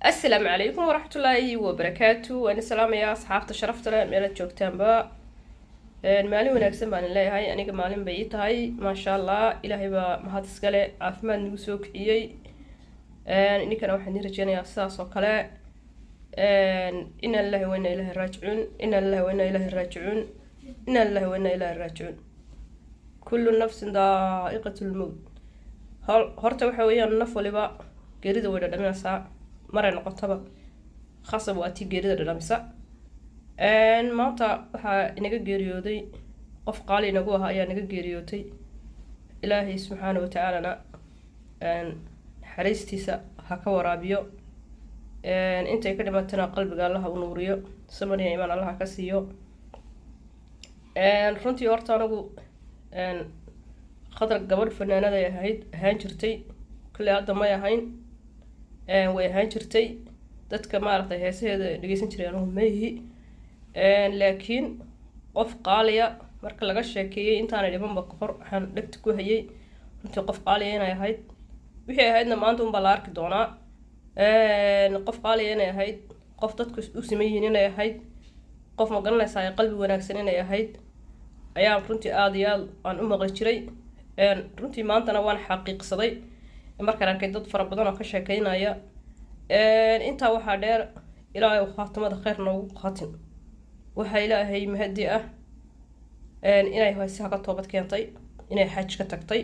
السلام عليكم ورحمة الله وبركاته. وأنا سلام يا أصحاب تشرفت لنا ميلاد جوجتان با المعلم ونكسب عن الله هاي أنا كمعلم بيت هاي ما شاء الله إلهي با مهات سكالة عفمان نوسوك إيي إني كان واحد نرجعني أساس وقلاء إن الله وإنا إله الراجعون إن الله وإنا إله الراجعون إن الله وإنا إله الراجعون كل نفس ذائقة الموت هرت وحويا النف ولبا قريد ولا دمنا ساعة مرة نقطبة خاصة وقتي قريدة دلامسة maanta waxaa inaga geeriyooday qof qaali inagu ahaa ayaa naga geeriyootay ilaahay subxaanahu watacaalana naxariistiisa ha ka waraabiyo intay ka dhimatana qalbiga allaha u nuuriyo samaniya imaan allaha ka siiyo runtii horta anagu khadar gabadh fanaanada ahaan jirtay kulley hadda may ahayn way ahaan jirtay dadka maaragtay heesaheeda dhegeysan jiray anugu mayhi laakiin qof qaaliya marka laga sheekeeyay intaanay dhibanba kahor waxaan dhegta ku hayay runtii qof qaaliya inay ahayd wixii ahaydna maanta unbaa la arki doonaa qof qaaliya inay ahayd qof dadku u siman yihiin inay ahayd qof ma garanaysaa qalbi wanaagsan inay ahayd ayaan runtii aada iyo aad aan u maqli jiray runtii maantana waan xaqiiqsaday markaan arkay dad fara badan oo ka sheekeynaya intaa waxaa dheer ilaahay khaatimada khayr noogu khaatim waxaa ilaahay mahadi ah inay haysaha ka toobad keentay inay xaj ka tagtay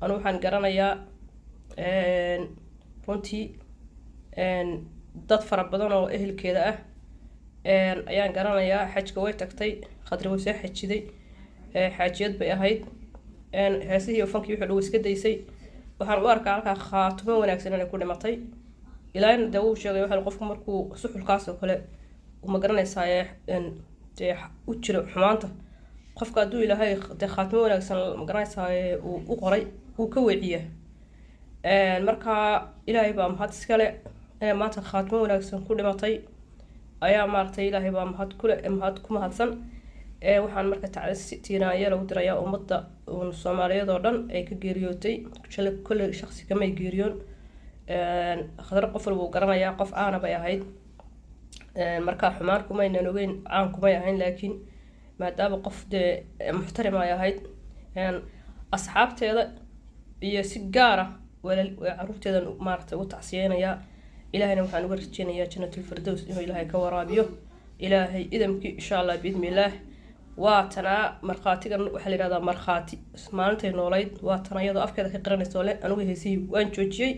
anu waxaan garanayaa runtii dad fara badan oo ehelkeeda ah ayaan garanayaa xajka way tagtay khadri way soo xajiday xaajiyad bay ahayd heesihii fankii wuxuu dhow iska daysay waxaan u arkaa halkaa khaatimo wanaagsan inay ku dhimatay ilaahayna dee wuu sheegay waxa qofku markuu suxulkaas oo kale uma garanaysaa dee u jiro xumaanta qofka hadduu ilaahay dee khaatimo wanaagsan ma garanaysaa uu u qoray wuu ka weeciyaa markaa ilaahay baa mahad iskale inay maanta khaatimo wanaagsan ku dhimatay ayaa maaragtay ilaahay baa mahad ku mahadsan waxaan marka tiiraanya lagu dirayaa ummadda soomaaliyeed oo dhan ay ka geeriyootay kolley shaqsi kamay geeriyoon khadar qof walba uu garanayaa qof aana bay ahayd markaa xumaan kumaynan ogeyn caan kumay ahayn laakiin maadaama qof dee muxtarim ay ahayd asxaabteeda iyo si gaara caruurteedan maaragtay ugu tacsiyeynayaa ilaahayna waxaan uga rajeynayaa janatulfirdows inuu ilaahay ka waraabiyo ilaahay idamkii insha allah biidni illaah waa tanaa markhaatigan waxaa la yidhahdaa markhaati maalintay noolayd waa tana iyadoo afkeeda ka qiranayso le anugu heesihii waan joojiyey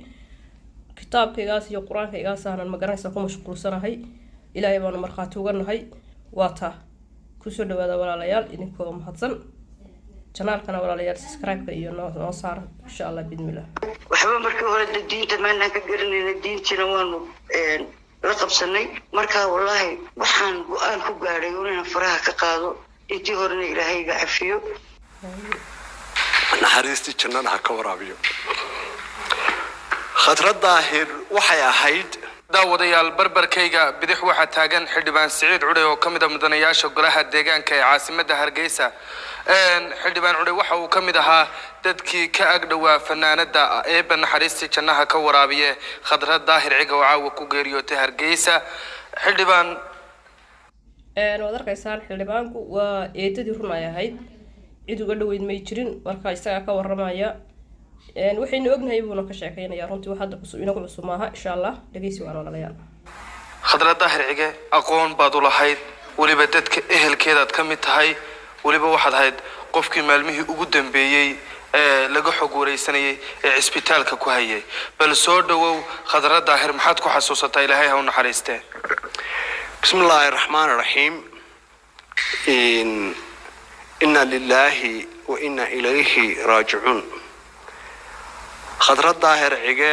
kitaabkaygaas iyo qur-aankaygaas aanan magaranaysa ku mashquulsanahay ilaahay baanu markhaati uga nahay waa taa kusoo dhawaada walaalayaal idinkoo mahadsan janaalkana walaalayaal subscribe-ka iyo noo saaran insha allah biidnillah waxba markii hore diinta maanaan ka garanayna diintiina waanu la qabsanay markaa wallaahi waxaan go-aan ku gaadhay inaan faraha ka qaado intii horena ilaahay iga cafiyo naxariistii jannada ha ka waraabiyo khadra daahir waxay ahayd daawadayaal barbarkayga bidix waxaa taagan xildhibaan siciid cudey oo ka mid ah mudanayaasha golaha deegaanka ee caasimadda hargeysa xildhibaan cudey waxa uu ka mid ahaa dadkii ka agdhowaa fanaanada eebba naxariistii jannaha ka waraabiye khadra daahir ciga oo caawa ku geeriyootay hargeysa xildhibaan waad arkaysaan xildhibaanku waa eedadii run ay ahayd cid uga dhoweyd may jirin marka isagaa ka waramaya waxaynu ognahay buuna ka sheekeynayaa runtii wax hadda inagu cusub maaha insha allah dhegeysi waan walaalayaal khadra daahir cige aqoon baad u lahayd weliba dadka ehelkeedaad ka mid tahay weliba waxaad ahayd qofkii maalmihii ugu dambeeyey ee laga xog wareysanayay ee cisbitaalka ku hayay bal soo dhawow khadra daahir maxaad ku xasuusataa ilaahay ha u naxariistee bismillaahi raxmaani raxiim inna lilaahi wa inna ilayhi raajicuun khadra daahir cige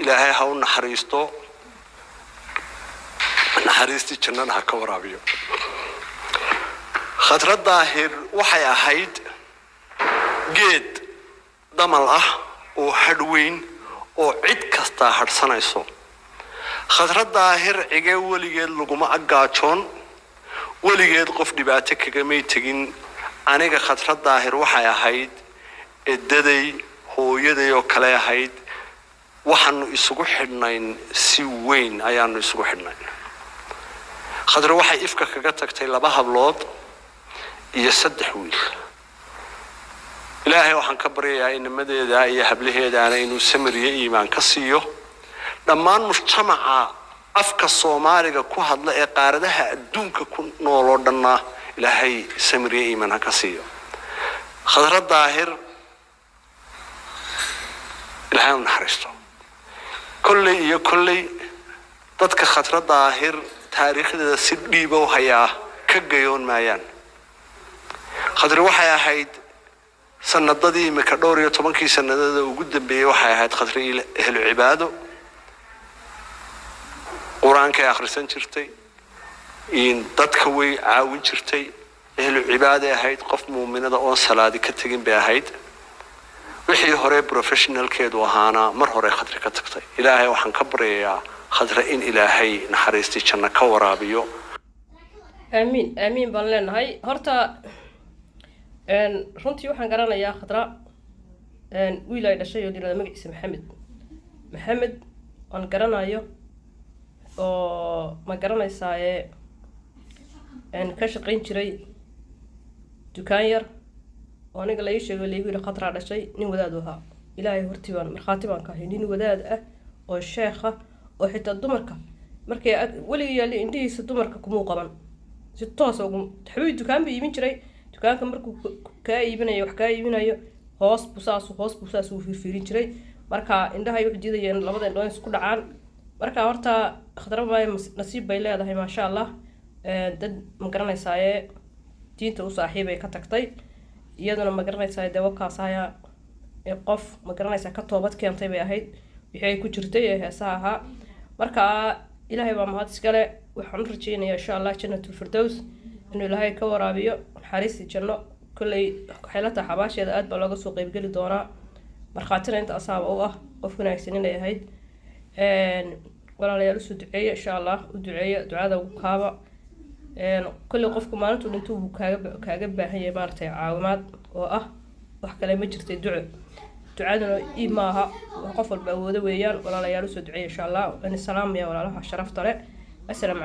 ilaahay ha u naxariisto naxariistii jannada ha ka waraabiyo khadra daahir waxay ahayd geed damal ah oo hadh weyn oo cid kastaa hadhsanayso khadra daahir cige weligeed laguma agaajoon weligeed qof dhibaato kagamay tegin aniga khadra daahir waxay ahayd edaday hooyaday oo kale ahayd waxaanu isugu xidhnayn si weyn ayaanu isugu xidhnayn khadra waxay ifka kaga tagtay 2 hablood iyo 3 wiil ilaahay waxaan ka baryayaa inamadeeda iyo hablaheedaana inuu samiriyo iimaan ka siiyo dhammaan mujtamaca afka Soomaaliga ku hadla ee qaaradaha adduunka ku nool oo dhanna ilaahay samiriyo iimaan ka siiyo khadra daahir ilaahay naxariisto kolley dadka khadra daahir taariikhdeeda si dhiibo hayaa ka gayoon maayaan khadra waxay ahayd sanadadii imika dhowr iyo 10 sanadada ugu dambeeyay waxay ahayd khadra ehlu cibaado quraanka ay akhrisan jirtay in dadka way caawin jirtay ehlu cibaado ahayd qof muuminada oo salaadi ka tagin bay ahayd wixii hore professionalkeedu ahaana mar hore khadra ka tagtay ilaahay waxaan ka baryayaa khadra in ilaahay naxariisti janno ka waraabiyo amiin baan leenahay horta runtii waxaan garanayaa khadra wiil ay dhashay oo dhilada magaciisa maxamed aan garanayo oo ma garanaysaa ka shaqayn jiray dukaan yar oo aniga la ii sheegay la igu yiri khadra dhashay nin wadaad ahaa ilaahay hortii baan markhaati baan ka ahay nin wadaad ah oo sheekh ah oo xitaa dumarka markay waliga yaali indhihiisa dumarka kumuu qaban si toos ugu xubin dukaan bay iibin jiray dukaanka markuu ka iibinayo wax ka iibinayo hoos busaas uu fiirin jiray marka indhaha ay u diidayeen labada indhood isku dhacaan marka horta khadra bay nasiib bay leedahay ma sha Allah dad ma garanaysaa diinta u saaxiibay ka tagtay iyaduna ma garanaysaa dawakaas ayaa qof ma garanaysaa ka toobad keentay bay ahayd wixii ay ku jirtay heesaha marka ilaahay baa mahad iskale waxaan rajeynayaa insha Allah jannatul firdaws inuu ilaahay ka waraabiyo xariisi janno kullay xeelata xabaasheeda aad baa looga soo qayb gali doonaa markhaatina inta asaaba u ah qof wanaagsan inay ahayd walaalayaal usoo duceeya insha Allah u duceeya ducada ugu kaaba kullay qofku maalintu dhintuu kaaga baahan yahay maartay caawimaad oo ah wax kale ma jirtay ducaduna maaha qof walba awoodo weeyaan walaalayaal usoo duceeya insha Allah in salaam ya walaalaha sharafta leh asalaam